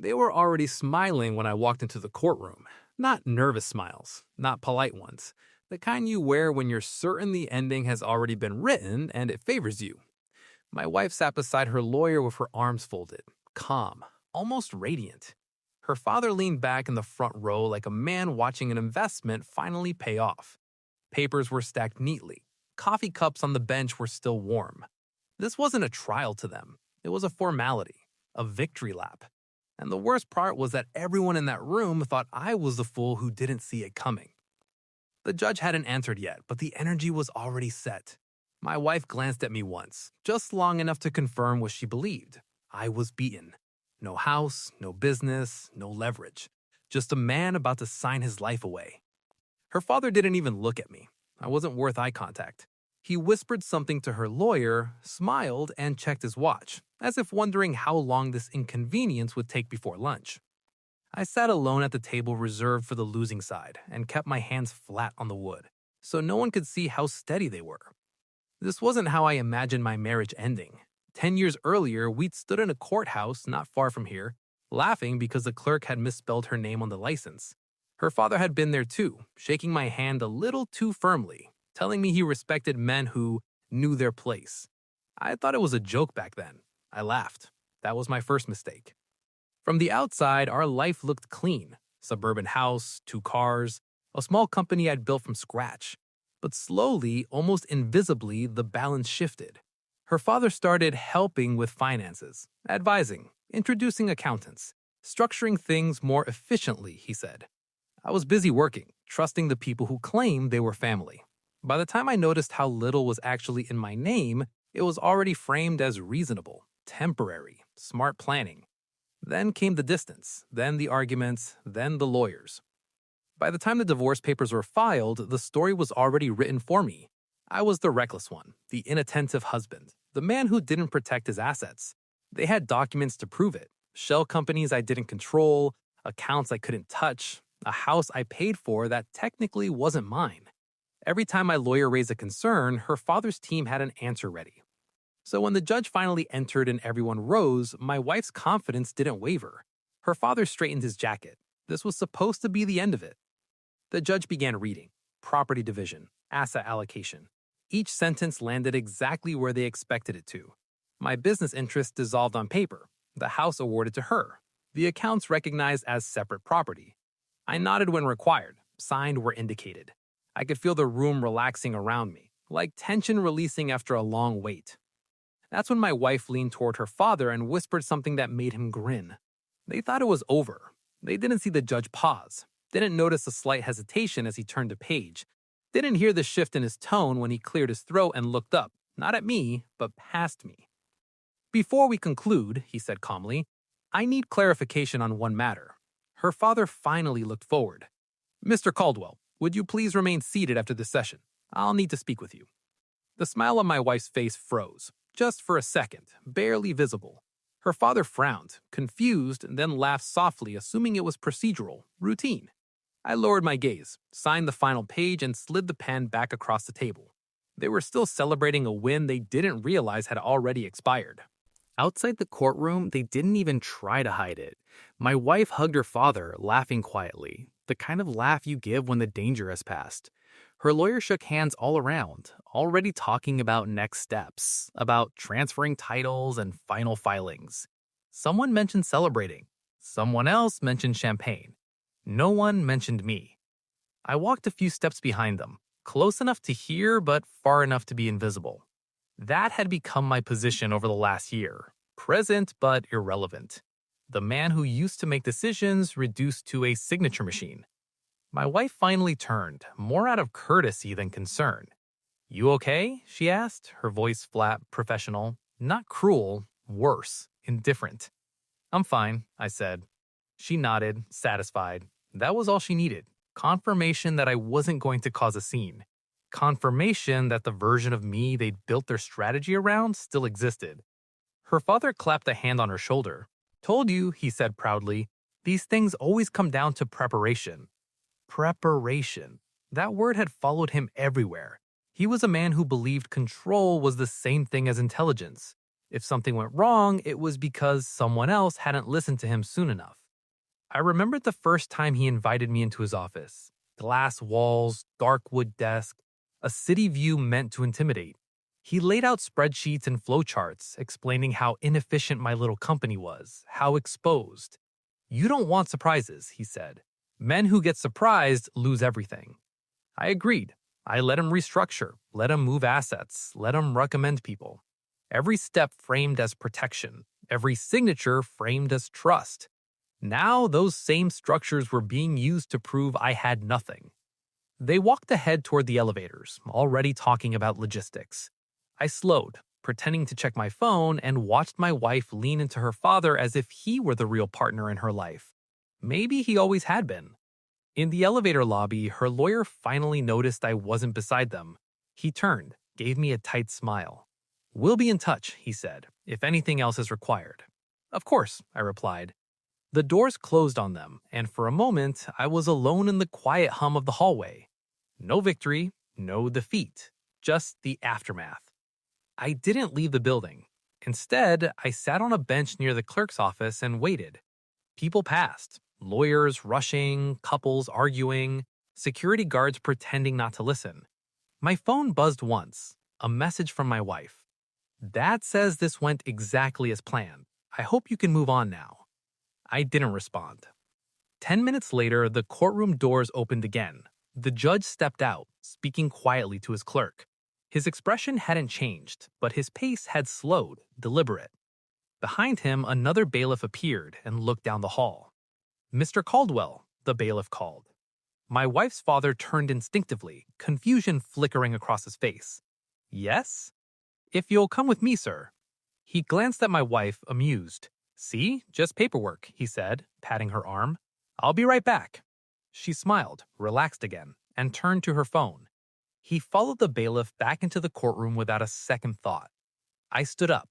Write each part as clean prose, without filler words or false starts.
They were already smiling when I walked into the courtroom. Not nervous smiles, not polite ones. The kind you wear when you're certain the ending has already been written and it favors you. My wife sat beside her lawyer with her arms folded, calm, almost radiant. Her father leaned back in the front row like a man watching an investment finally pay off. Papers were stacked neatly. Coffee cups on the bench were still warm. This wasn't a trial to them. It was a formality, a victory lap. And the worst part was that everyone in that room thought I was the fool who didn't see it coming. The judge hadn't answered yet, but the energy was already set. My wife glanced at me once, just long enough to confirm what she believed. I was beaten. No house, no business, no leverage. Just a man about to sign his life away. Her father didn't even look at me. I wasn't worth eye contact. He whispered something to her lawyer, smiled, and checked his watch, as if wondering how long this inconvenience would take before lunch. I sat alone at the table reserved for the losing side and kept my hands flat on the wood, so no one could see how steady they were. This wasn't how I imagined my marriage ending. 10 years earlier, we'd stood in a courthouse not far from here, laughing because the clerk had misspelled her name on the license. Her father had been there too, shaking my hand a little too firmly, telling me he respected men who knew their place. I thought it was a joke back then. I laughed. That was my first mistake. From the outside, our life looked clean. Suburban house, 2 cars, a small company I'd built from scratch. But slowly, almost invisibly, the balance shifted. Her father started helping with finances, advising, introducing accountants, structuring things more efficiently, he said. I was busy working, trusting the people who claimed they were family. By the time I noticed how little was actually in my name, it was already framed as reasonable, temporary, smart planning. Then came the distance, then the arguments, then the lawyers. By the time the divorce papers were filed, the story was already written for me. I was the reckless one, the inattentive husband, the man who didn't protect his assets. They had documents to prove it, shell companies I didn't control, accounts I couldn't touch, a house I paid for that technically wasn't mine. Every time my lawyer raised a concern, her father's team had an answer ready. So when the judge finally entered and everyone rose, my wife's confidence didn't waver. Her father straightened his jacket. This was supposed to be the end of it. The judge began reading. Property division, asset allocation. Each sentence landed exactly where they expected it to. My business interest dissolved on paper. The house awarded to her. The accounts recognized as separate property. I nodded when required. Signed where indicated. I could feel the room relaxing around me, like tension releasing after a long wait. That's when my wife leaned toward her father and whispered something that made him grin. They thought it was over. They didn't see the judge pause, didn't notice a slight hesitation as he turned a page, didn't hear the shift in his tone when he cleared his throat and looked up, not at me, but past me. Before we conclude, he said calmly, I need clarification on one matter. Her father finally looked forward. Mr. Caldwell, would you please remain seated after this session? I'll need to speak with you. The smile on my wife's face froze, just for a second, barely visible. Her father frowned, confused, and then laughed softly, assuming it was procedural, routine. I lowered my gaze, signed the final page, and slid the pen back across the table. They were still celebrating a win they didn't realize had already expired. Outside the courtroom, they didn't even try to hide it. My wife hugged her father, laughing quietly, the kind of laugh you give when the danger has passed. Her lawyer shook hands all around, already talking about next steps, about transferring titles and final filings. Someone mentioned celebrating. Someone else mentioned champagne. No one mentioned me. I walked a few steps behind them, close enough to hear but far enough to be invisible. That had become my position over the last year, present but irrelevant. The man who used to make decisions reduced to a signature machine. My wife finally turned, more out of courtesy than concern. You okay? She asked, her voice flat, professional. Not cruel, worse, indifferent. I'm fine, I said. She nodded, satisfied. That was all she needed. Confirmation that I wasn't going to cause a scene. Confirmation that the version of me they'd built their strategy around still existed. Her father clapped a hand on her shoulder. Told you, he said proudly, these things always come down to preparation. Preparation. That word had followed him everywhere. He was a man who believed control was the same thing as intelligence. If something went wrong, it was because someone else hadn't listened to him soon enough. I remembered the first time he invited me into his office. Glass walls, dark wood desk, a city view meant to intimidate. He laid out spreadsheets and flowcharts explaining how inefficient my little company was, how exposed. "You don't want surprises," he said. "Men who get surprised lose everything." I agreed. I let him restructure, let him move assets, let him recommend people. Every step framed as protection, every signature framed as trust. Now those same structures were being used to prove I had nothing. They walked ahead toward the elevators, already talking about logistics. I slowed, pretending to check my phone, and watched my wife lean into her father as if he were the real partner in her life. Maybe he always had been. In the elevator lobby, her lawyer finally noticed I wasn't beside them. He turned, gave me a tight smile. "We'll be in touch," he said, "if anything else is required." "Of course," I replied. The doors closed on them, and for a moment, I was alone in the quiet hum of the hallway. No victory, no defeat, just the aftermath. I didn't leave the building. Instead, I sat on a bench near the clerk's office and waited. People passed, lawyers rushing, couples arguing, security guards pretending not to listen. My phone buzzed once, a message from my wife. "Dad says this went exactly as planned. I hope you can move on now." I didn't respond. 10 minutes later, the courtroom doors opened again. The judge stepped out, speaking quietly to his clerk. His expression hadn't changed, but his pace had slowed, deliberate. Behind him, another bailiff appeared and looked down the hall. "Mr. Caldwell," the bailiff called. My wife's father turned instinctively, confusion flickering across his face. "Yes?" "If you'll come with me, sir." He glanced at my wife, amused. "See, just paperwork," he said, patting her arm. "I'll be right back." She smiled, relaxed again, and turned to her phone. He followed the bailiff back into the courtroom without a second thought. I stood up.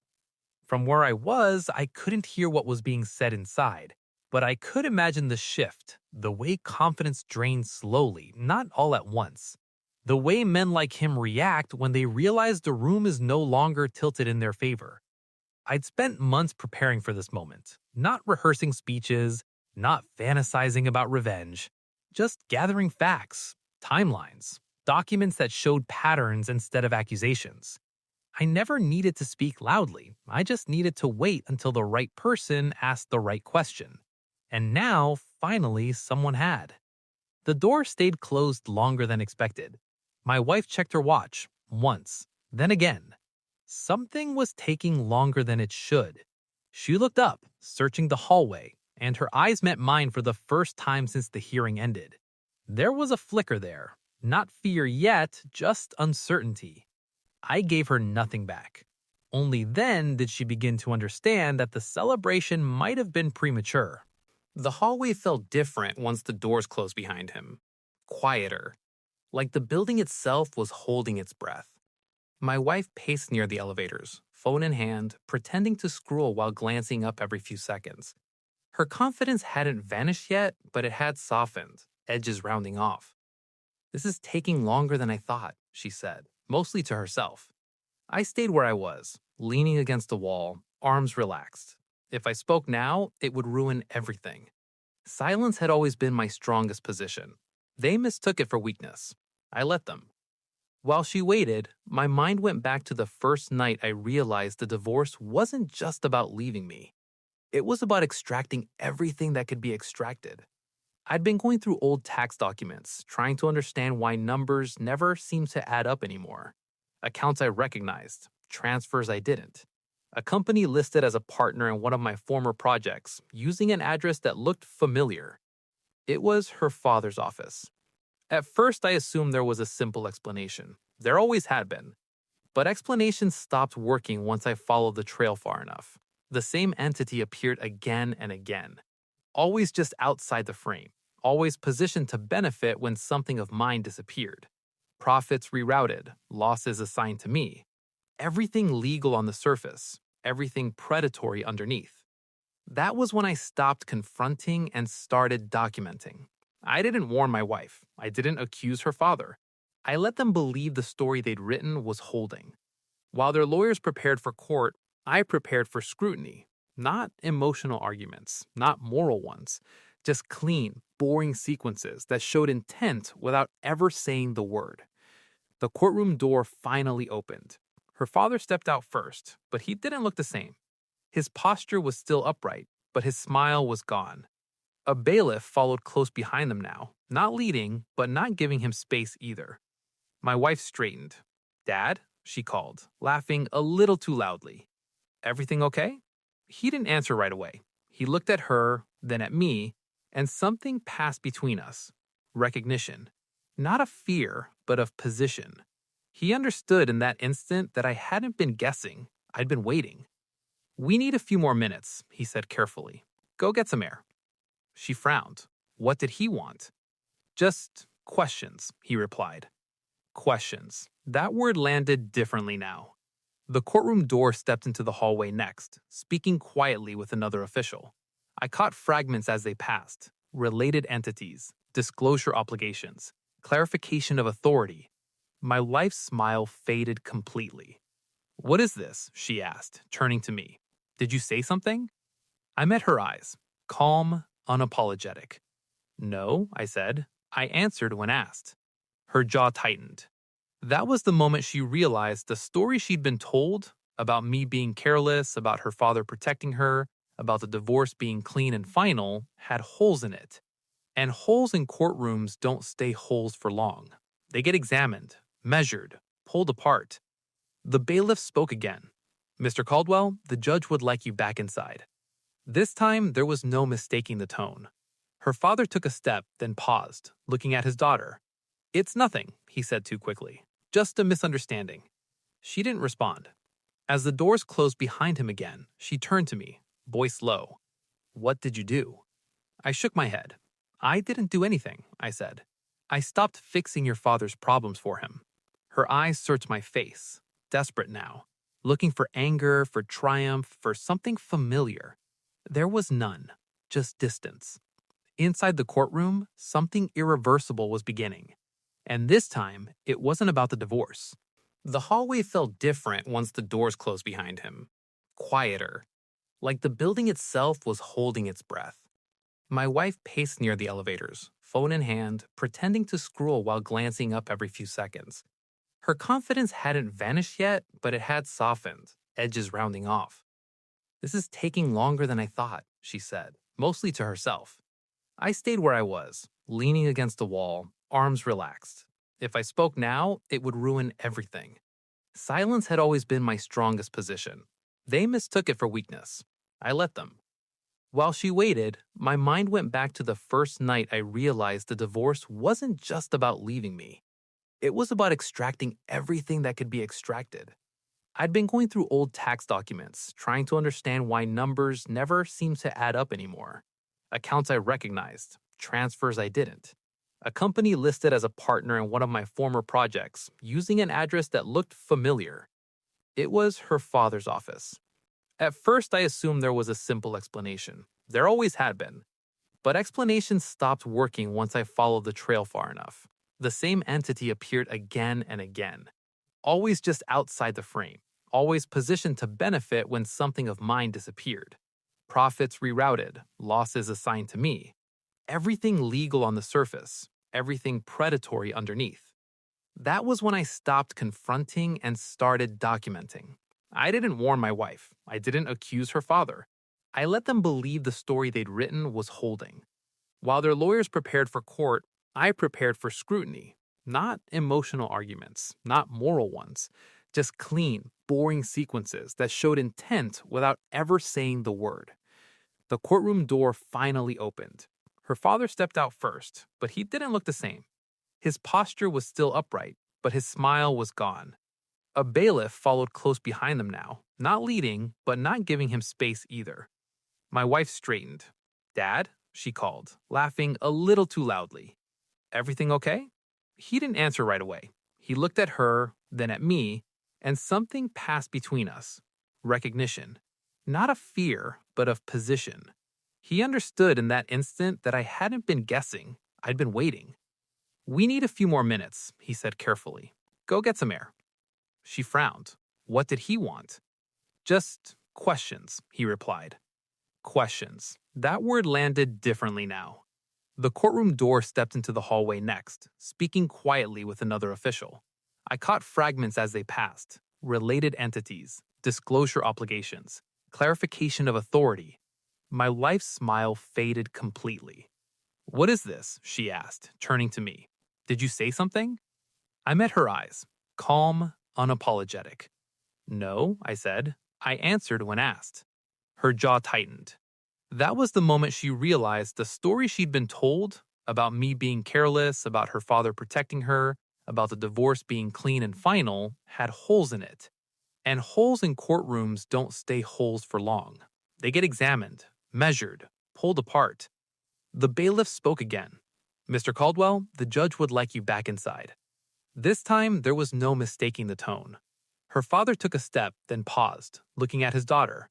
From where I was, I couldn't hear what was being said inside, but I could imagine the shift, the way confidence drains slowly, not all at once. The way men like him react when they realize the room is no longer tilted in their favor. I'd spent months preparing for this moment, not rehearsing speeches, not fantasizing about revenge, just gathering facts, timelines, documents that showed patterns instead of accusations. I never needed to speak loudly. I just needed to wait until the right person asked the right question. And now, finally, someone had. The door stayed closed longer than expected. My wife checked her watch, once, then again. Something was taking longer than it should. She looked up, searching the hallway, and her eyes met mine for the first time since the hearing ended. There was a flicker there. Not fear yet, just uncertainty. I gave her nothing back. Only then did she begin to understand that the celebration might have been premature. The hallway felt different once the doors closed behind him. Quieter. Like the building itself was holding its breath. My wife paced near the elevators, phone in hand, pretending to scroll while glancing up every few seconds. Her confidence hadn't vanished yet, but it had softened, edges rounding off. "This is taking longer than I thought," she said, mostly to herself. I stayed where I was, leaning against the wall, arms relaxed. If I spoke now, it would ruin everything. Silence had always been my strongest position. They mistook it for weakness. I let them. While she waited, my mind went back to the first night I realized the divorce wasn't just about leaving me. It was about extracting everything that could be extracted. I'd been going through old tax documents, trying to understand why numbers never seemed to add up anymore. Accounts I recognized, transfers I didn't. A company listed as a partner in one of my former projects, using an address that looked familiar. It was her father's office. At first, I assumed there was a simple explanation. There always had been. But explanations stopped working once I followed the trail far enough. The same entity appeared again and again. Always just outside the frame. Always positioned to benefit when something of mine disappeared. Profits rerouted, losses assigned to me. Everything legal on the surface, everything predatory underneath. That was when I stopped confronting and started documenting. I didn't warn my wife. I didn't accuse her father. I let them believe the story they'd written was holding. While their lawyers prepared for court, I prepared for scrutiny, not emotional arguments, not moral ones, just clean, boring sequences that showed intent without ever saying the word. The courtroom door finally opened. Her father stepped out first, but he didn't look the same. His posture was still upright, but his smile was gone. A bailiff followed close behind them now, not leading, but not giving him space either. My wife straightened. "Dad?" she called, laughing a little too loudly. "Everything okay?" He didn't answer right away. He looked at her, then at me, and something passed between us. Recognition. Not of fear, but of position. He understood in that instant that I hadn't been guessing, I'd been waiting. "We need a few more minutes," he said carefully. "Go get some air." She frowned. What did he want? "Just questions," he replied. Questions. That word landed differently now. The courtroom door stepped into the hallway next, speaking quietly with another official. I caught fragments as they passed: related entities, disclosure obligations, clarification of authority. My wife's smile faded completely. "What is this?" she asked, turning to me. "Did you say something?" I met her eyes, calm, unapologetic. "No," I said. I answered when asked. Her jaw tightened. That was the moment she realized the story she'd been told about me being careless, about her father protecting her, about the divorce being clean and final, had holes in it. And holes in courtrooms don't stay holes for long. They get examined, measured, pulled apart. The bailiff spoke again. "Mr. Caldwell, the judge would like you back inside." This time, there was no mistaking the tone. Her father took a step, then paused, looking at his daughter. "It's nothing," he said too quickly. "Just a misunderstanding." She didn't respond. As the doors closed behind him again, she turned to me, voice low. "What did you do?" I shook my head. "I didn't do anything," I said. "I stopped fixing your father's problems for him." Her eyes searched my face, desperate now, looking for anger, for triumph, for something familiar. There was none, just distance. Inside the courtroom, something irreversible was beginning. And this time, it wasn't about the divorce. The hallway felt different once the doors closed behind him. Quieter, like the building itself was holding its breath. My wife paced near the elevators, phone in hand, pretending to scroll while glancing up every few seconds. Her confidence hadn't vanished yet, but it had softened, edges rounding off. "This is taking longer than I thought," she said, mostly to herself. I stayed where I was, leaning against the wall, arms relaxed. If I spoke now, it would ruin everything. Silence had always been my strongest position. They mistook it for weakness. I let them. While she waited, my mind went back to the first night I realized the divorce wasn't just about leaving me. It was about extracting everything that could be extracted. I'd been going through old tax documents, trying to understand why numbers never seemed to add up anymore. Accounts I recognized, transfers I didn't. A company listed as a partner in one of my former projects, using an address that looked familiar. It was her father's office. At first, I assumed there was a simple explanation. There always had been. But explanations stopped working once I followed the trail far enough. The same entity appeared again and again, always just outside the frame, always positioned to benefit when something of mine disappeared. Profits rerouted, losses assigned to me. Everything legal on the surface, everything predatory underneath. That was when I stopped confronting and started documenting. I didn't warn my wife. I didn't accuse her father. I let them believe the story they'd written was holding. While their lawyers prepared for court, I prepared for scrutiny. Not emotional arguments, not moral ones, just clean, boring sequences that showed intent without ever saying the word. The courtroom door finally opened. Her father stepped out first, but he didn't look the same. His posture was still upright, but his smile was gone. A bailiff followed close behind them now, not leading, but not giving him space either. My wife straightened. "Dad?" she called, laughing a little too loudly. "Everything okay?" He didn't answer right away. He looked at her, then at me, and something passed between us. Recognition. Not of fear, but of position. He understood in that instant that I hadn't been guessing, I'd been waiting. "We need a few more minutes," he said carefully. "Go get some air." She frowned. What did he want? Just questions, he replied. Questions. That word landed differently now. The courtroom door stepped into the hallway next, speaking quietly with another official. I caught fragments as they passed: related entities, disclosure obligations, clarification of authority. My wife's smile faded completely. "What is this?" she asked, turning to me. "Did you say something?" I met her eyes, calm, unapologetic. "No," I said. I answered when asked. Her jaw tightened. That was the moment she realized the story she'd been told about me being careless, about her father protecting her, about the divorce being clean and final, had holes in it. And holes in courtrooms don't stay holes for long. They get examined, measured, pulled apart. The bailiff spoke again. "Mr. Caldwell, the judge would like you back inside." This time, there was no mistaking the tone. Her father took a step, then paused, looking at his daughter.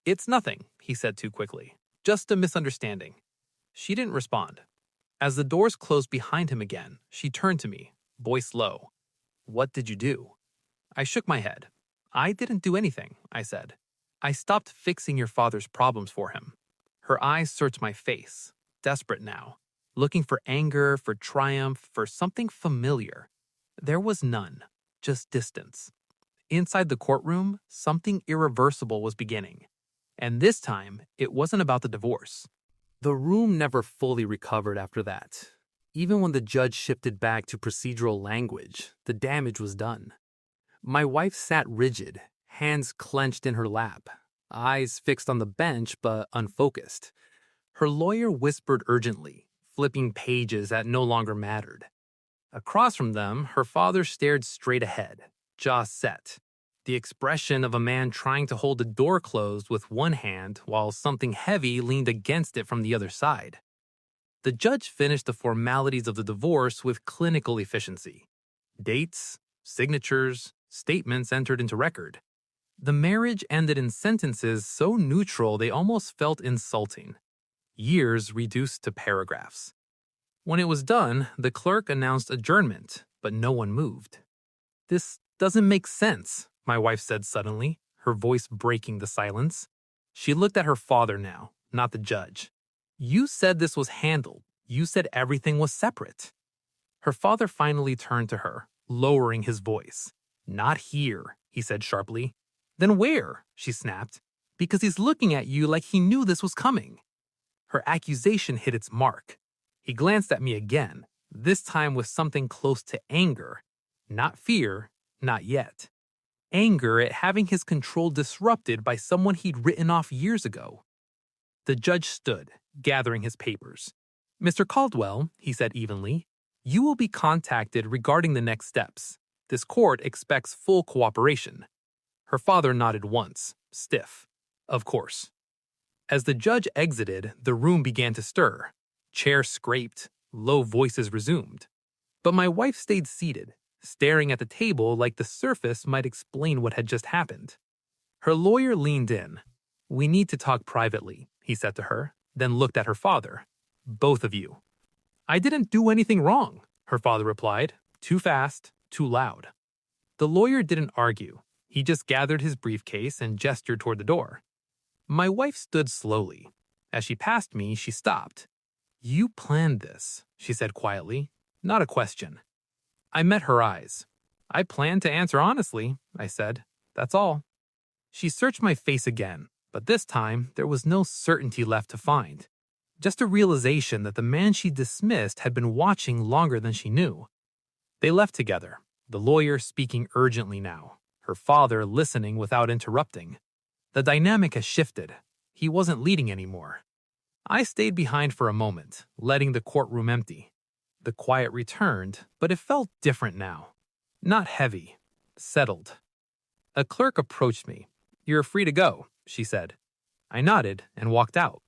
"It's nothing," he said too quickly. "Just a misunderstanding." She didn't respond. As the doors closed behind him again, she turned to me, voice low. "What did you do?" I shook my head. "I didn't do anything," I said. "I stopped fixing your father's problems for him." Her eyes searched my face, desperate now, looking for anger, for triumph, for something familiar. There was none, just distance. Inside the courtroom, something irreversible was beginning. And this time, it wasn't about the divorce. The room never fully recovered after that. Even when the judge shifted back to procedural language, the damage was done. My wife sat rigid, hands clenched in her lap, eyes fixed on the bench but unfocused. Her lawyer whispered urgently, flipping pages that no longer mattered. Across from them, her father stared straight ahead, jaw set, the expression of a man trying to hold a door closed with one hand while something heavy leaned against it from the other side. The judge finished the formalities of the divorce with clinical efficiency. Dates, signatures, statements entered into record. The marriage ended in sentences so neutral they almost felt insulting. Years reduced to paragraphs. When it was done, the clerk announced adjournment, but no one moved. "This doesn't make sense," my wife said suddenly, her voice breaking the silence. She looked at her father now, not the judge. "You said this was handled. You said everything was separate." Her father finally turned to her, lowering his voice. "Not here," he said sharply. "Then where?" she snapped. "Because he's looking at you like he knew this was coming." Her accusation hit its mark. He glanced at me again, this time with something close to anger. Not fear, not yet. Anger at having his control disrupted by someone he'd written off years ago. The judge stood, gathering his papers. "Mr. Caldwell," he said evenly, "you will be contacted regarding the next steps. This court expects full cooperation." Her father nodded once, stiff. "Of course." As the judge exited, the room began to stir. Chairs scraped, low voices resumed. But my wife stayed seated, staring at the table like the surface might explain what had just happened. Her lawyer leaned in. "We need to talk privately," he said to her, then looked at her father. "Both of you." "I didn't do anything wrong," her father replied, too fast, too loud. The lawyer didn't argue. He just gathered his briefcase and gestured toward the door. My wife stood slowly. As she passed me, she stopped. "You planned this," she said quietly, not a question. I met her eyes. "I planned to answer honestly," I said. "That's all." She searched my face again, but this time there was no certainty left to find. Just a realization that the man she dismissed had been watching longer than she knew. They left together, the lawyer speaking urgently now, her father listening without interrupting. The dynamic has shifted. He wasn't leading anymore. I stayed behind for a moment, letting the courtroom empty. The quiet returned, but it felt different now. Not heavy, settled. A clerk approached me. "You're free to go," she said. I nodded and walked out.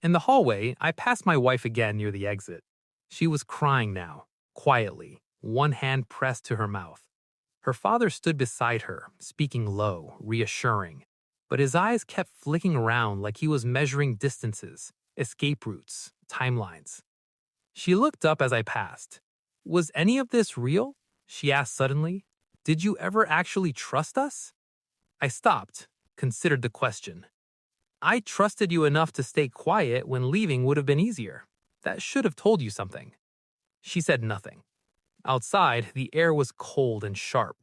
In the hallway, I passed my wife again near the exit. She was crying now, quietly, one hand pressed to her mouth. Her father stood beside her, speaking low, reassuring, but his eyes kept flicking around like he was measuring distances, escape routes, timelines. She looked up as I passed. "Was any of this real?" she asked suddenly. "Did you ever actually trust us?" I stopped, considered the question. I trusted you enough to stay quiet when leaving would have been easier. That should have told you something. She said nothing. Outside, the air was cold and sharp.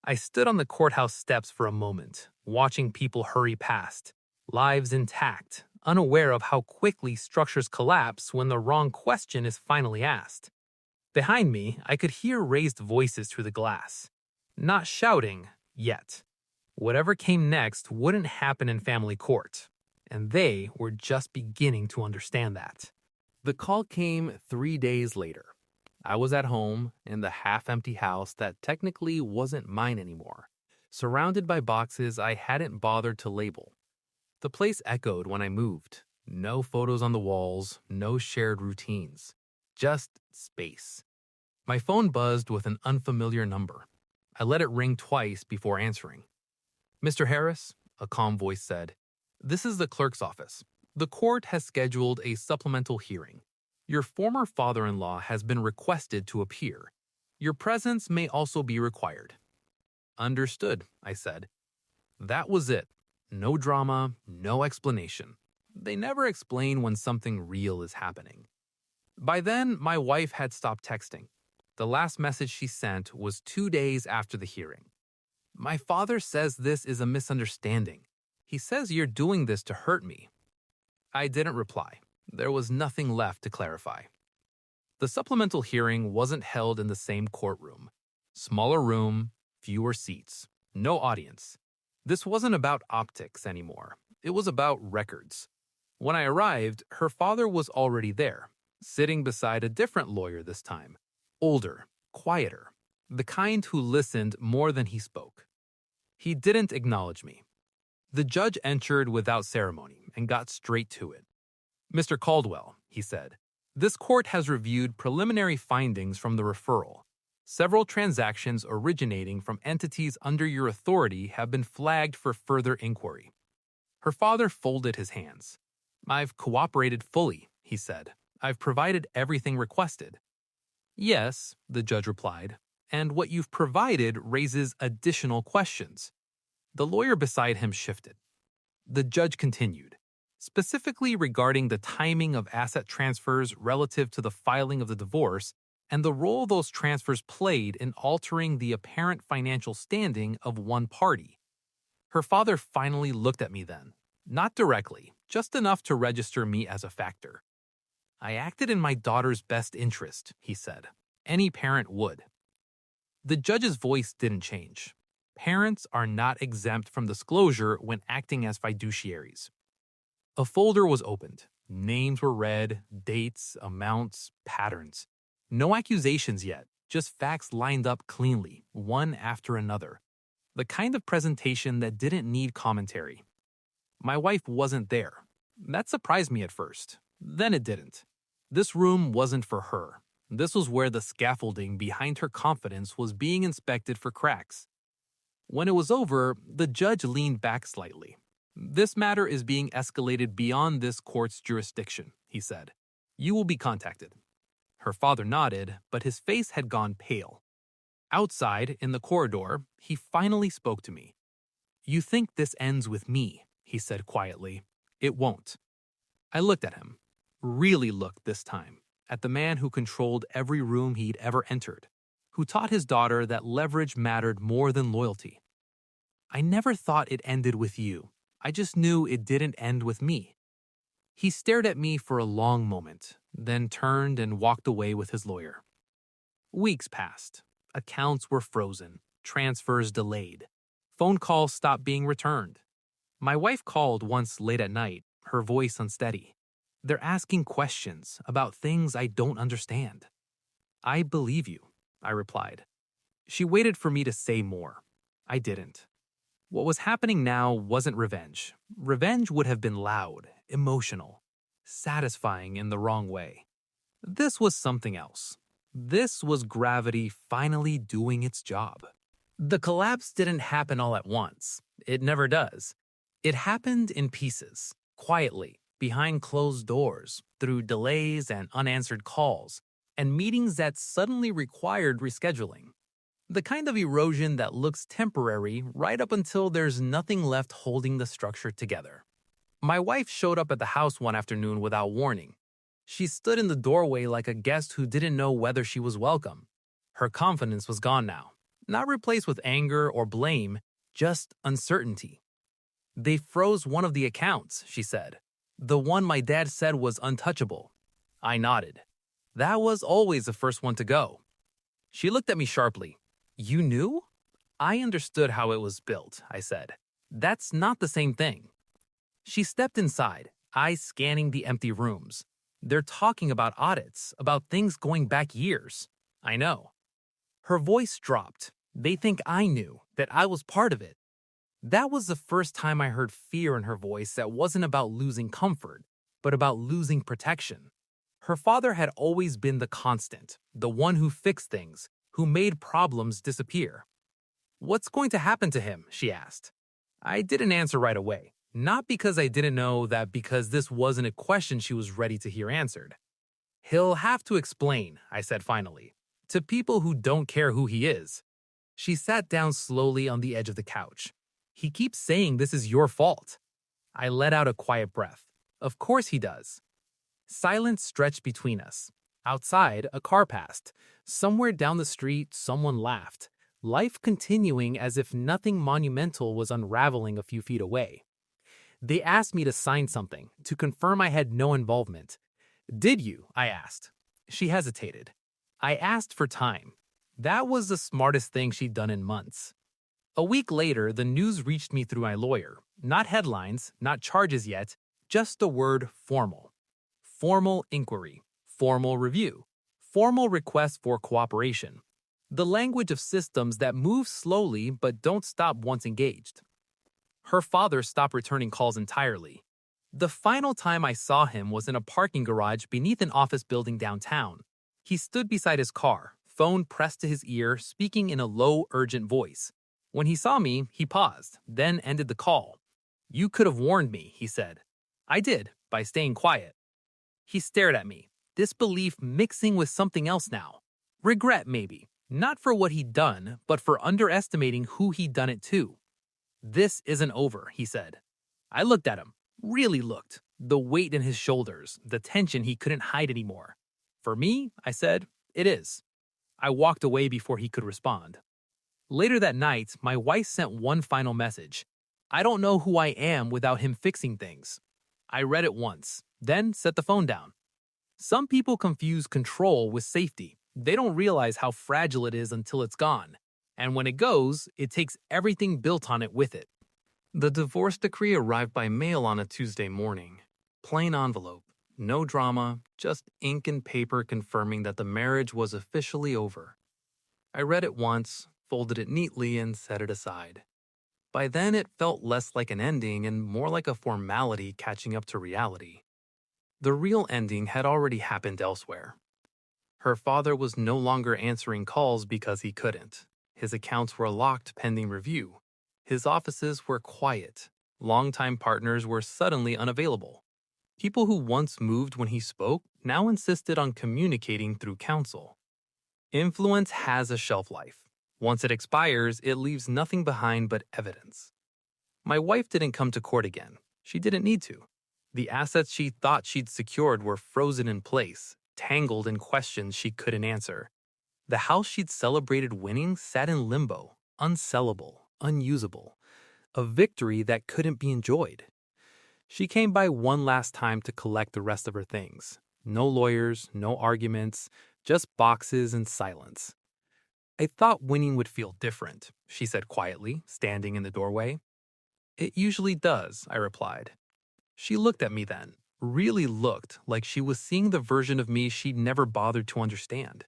I stood on the courthouse steps for a moment, watching people hurry past, lives intact, unaware of how quickly structures collapse when the wrong question is finally asked. Behind me, I could hear raised voices through the glass. Not shouting, yet. Whatever came next wouldn't happen in family court, and they were just beginning to understand that. The call came 3 days later. I was at home in the half-empty house that technically wasn't mine anymore, surrounded by boxes I hadn't bothered to label. The place echoed when I moved. No photos on the walls, no shared routines. Just space. My phone buzzed with an unfamiliar number. I let it ring twice before answering. "Mr. Harris," a calm voice said, "this is the clerk's office. The court has scheduled a supplemental hearing. Your former father-in-law has been requested to appear. Your presence may also be required." "Understood," I said. That was it. No drama, no explanation. They never explain when something real is happening. By then, my wife had stopped texting. The last message she sent was 2 days after the hearing. "My father says this is a misunderstanding. He says you're doing this to hurt me." I didn't reply. There was nothing left to clarify. The supplemental hearing wasn't held in the same courtroom. Smaller room, fewer seats, no audience. This wasn't about optics anymore. It was about records. When I arrived, her father was already there, sitting beside a different lawyer this time. Older, quieter, the kind who listened more than he spoke. He didn't acknowledge me. The judge entered without ceremony and got straight to it. "Mr. Caldwell," he said, "this court has reviewed preliminary findings from the referral. Several transactions originating from entities under your authority have been flagged for further inquiry." Her father folded his hands. "I've cooperated fully," he said. "I've provided everything requested." "Yes," the judge replied, "and what you've provided raises additional questions." The lawyer beside him shifted. The judge continued, specifically regarding the timing of asset transfers relative to the filing of the divorce and the role those transfers played in altering the apparent financial standing of one party. Her father finally looked at me then, not directly, just enough to register me as a factor. "I acted in my daughter's best interest," he said. "Any parent would." The judge's voice didn't change. Parents are not exempt from disclosure when acting as fiduciaries. A folder was opened. Names were read, dates, amounts, patterns. No accusations yet, just facts lined up cleanly, one after another. The kind of presentation that didn't need commentary. My wife wasn't there. That surprised me at first. Then it didn't. This room wasn't for her. This was where the scaffolding behind her confidence was being inspected for cracks. When it was over, the judge leaned back slightly. "This matter is being escalated beyond this court's jurisdiction," he said. "You will be contacted." Her father nodded, but his face had gone pale. Outside, in the corridor, he finally spoke to me. "You think this ends with me," he said quietly. "It won't." I looked at him. Really looked this time. At the man who controlled every room he'd ever entered. Who taught his daughter that leverage mattered more than loyalty. "I never thought it ended with you. I just knew it didn't end with me." He stared at me for a long moment, then turned and walked away with his lawyer. Weeks passed. Accounts were frozen, transfers delayed. Phone calls stopped being returned. My wife called once late at night, her voice unsteady. "They're asking questions about things I don't understand." "I believe you," I replied. She waited for me to say more. I didn't. What was happening now wasn't revenge. Revenge would have been loud, emotional, satisfying in the wrong way. This was something else. This was gravity finally doing its job. The collapse didn't happen all at once. It never does. It happened in pieces, quietly, behind closed doors, through delays and unanswered calls, and meetings that suddenly required rescheduling. The kind of erosion that looks temporary right up until there's nothing left holding the structure together. My wife showed up at the house one afternoon without warning. She stood in the doorway like a guest who didn't know whether she was welcome. Her confidence was gone now, not replaced with anger or blame, just uncertainty. "They froze one of the accounts," she said. "The one my dad said was untouchable." I nodded. "That was always the first one to go." She looked at me sharply. "You knew?" "I understood how it was built," I said. "That's not the same thing." She stepped inside, eyes scanning the empty rooms. "They're talking about audits, about things going back years." "I know." Her voice dropped. "They think I knew, that I was part of it." That was the first time I heard fear in her voice that wasn't about losing comfort, but about losing protection. Her father had always been the constant, the one who fixed things, who made problems disappear. "What's going to happen to him?" she asked. I didn't answer right away, not because I didn't know that, because this wasn't a question she was ready to hear answered. "He'll have to explain," I said finally, "to people who don't care who he is." She sat down slowly on the edge of the couch. "He keeps saying this is your fault." I let out a quiet breath. "Of course he does." Silence stretched between us. Outside, a car passed. Somewhere down the street, someone laughed. Life continuing as if nothing monumental was unraveling a few feet away. They asked me to sign something, to confirm I had no involvement. "Did you?" I asked. She hesitated. I asked for time. That was the smartest thing she'd done in months. A week later, the news reached me through my lawyer. Not headlines, not charges yet, just the word formal. Formal inquiry, formal review, formal request for cooperation. The language of systems that move slowly but don't stop once engaged. Her father stopped returning calls entirely. The final time I saw him was in a parking garage beneath an office building downtown. He stood beside his car, phone pressed to his ear, speaking in a low, urgent voice. When he saw me, he paused, then ended the call. "You could have warned me," he said. "I did, by staying quiet." He stared at me, disbelief mixing with something else now. Regret, maybe, not for what he'd done, but for underestimating who he'd done it to. "This isn't over," he said. I looked at him, really looked, the weight in his shoulders, the tension he couldn't hide anymore. "For me," I said, "it is." I walked away before he could respond. Later that night, my wife sent one final message. "I don't know who I am without him fixing things." I read it once, then set the phone down. Some people confuse control with safety. They don't realize how fragile it is until it's gone. And when it goes, it takes everything built on it with it. The divorce decree arrived by mail on a Tuesday morning. Plain envelope, no drama, just ink and paper confirming that the marriage was officially over. I read it once, folded it neatly, and set it aside. By then, it felt less like an ending and more like a formality catching up to reality. The real ending had already happened elsewhere. Her father was no longer answering calls because he couldn't. His accounts were locked pending review. His offices were quiet. Longtime partners were suddenly unavailable. People who once moved when he spoke now insisted on communicating through counsel. Influence has a shelf life. Once it expires, it leaves nothing behind but evidence. My wife didn't come to court again. She didn't need to. The assets she thought she'd secured were frozen in place, tangled in questions she couldn't answer. The house she'd celebrated winning sat in limbo, unsellable, unusable, a victory that couldn't be enjoyed. She came by one last time to collect the rest of her things. No lawyers, no arguments, just boxes and silence. "I thought winning would feel different," she said quietly, standing in the doorway. "It usually does," I replied. She looked at me then, really looked like she was seeing the version of me she'd never bothered to understand.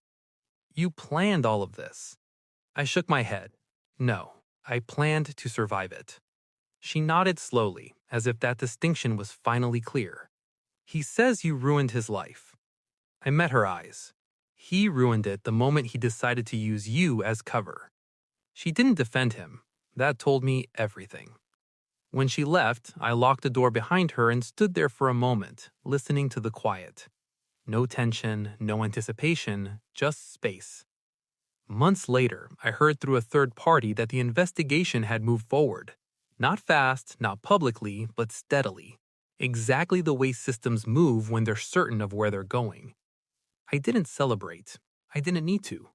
"You planned all of this." I shook my head. "No, I planned to survive it." She nodded slowly, as if that distinction was finally clear. "He says you ruined his life." I met her eyes. "He ruined it the moment he decided to use you as cover." She didn't defend him. That told me everything. When she left, I locked the door behind her and stood there for a moment, listening to the quiet. No tension, no anticipation, just space. Months later, I heard through a third party that the investigation had moved forward. Not fast, not publicly, but steadily. Exactly the way systems move when they're certain of where they're going. I didn't celebrate. I didn't need to.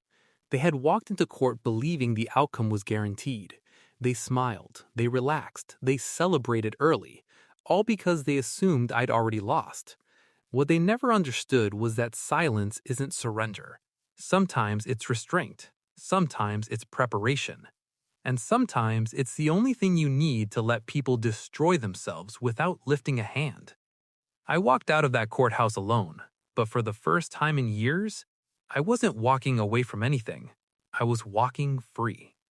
They had walked into court believing the outcome was guaranteed. They smiled, they relaxed, they celebrated early, all because they assumed I'd already lost. What they never understood was that silence isn't surrender. Sometimes it's restraint. Sometimes it's preparation. And sometimes it's the only thing you need to let people destroy themselves without lifting a hand. I walked out of that courthouse alone, but for the first time in years, I wasn't walking away from anything. I was walking free.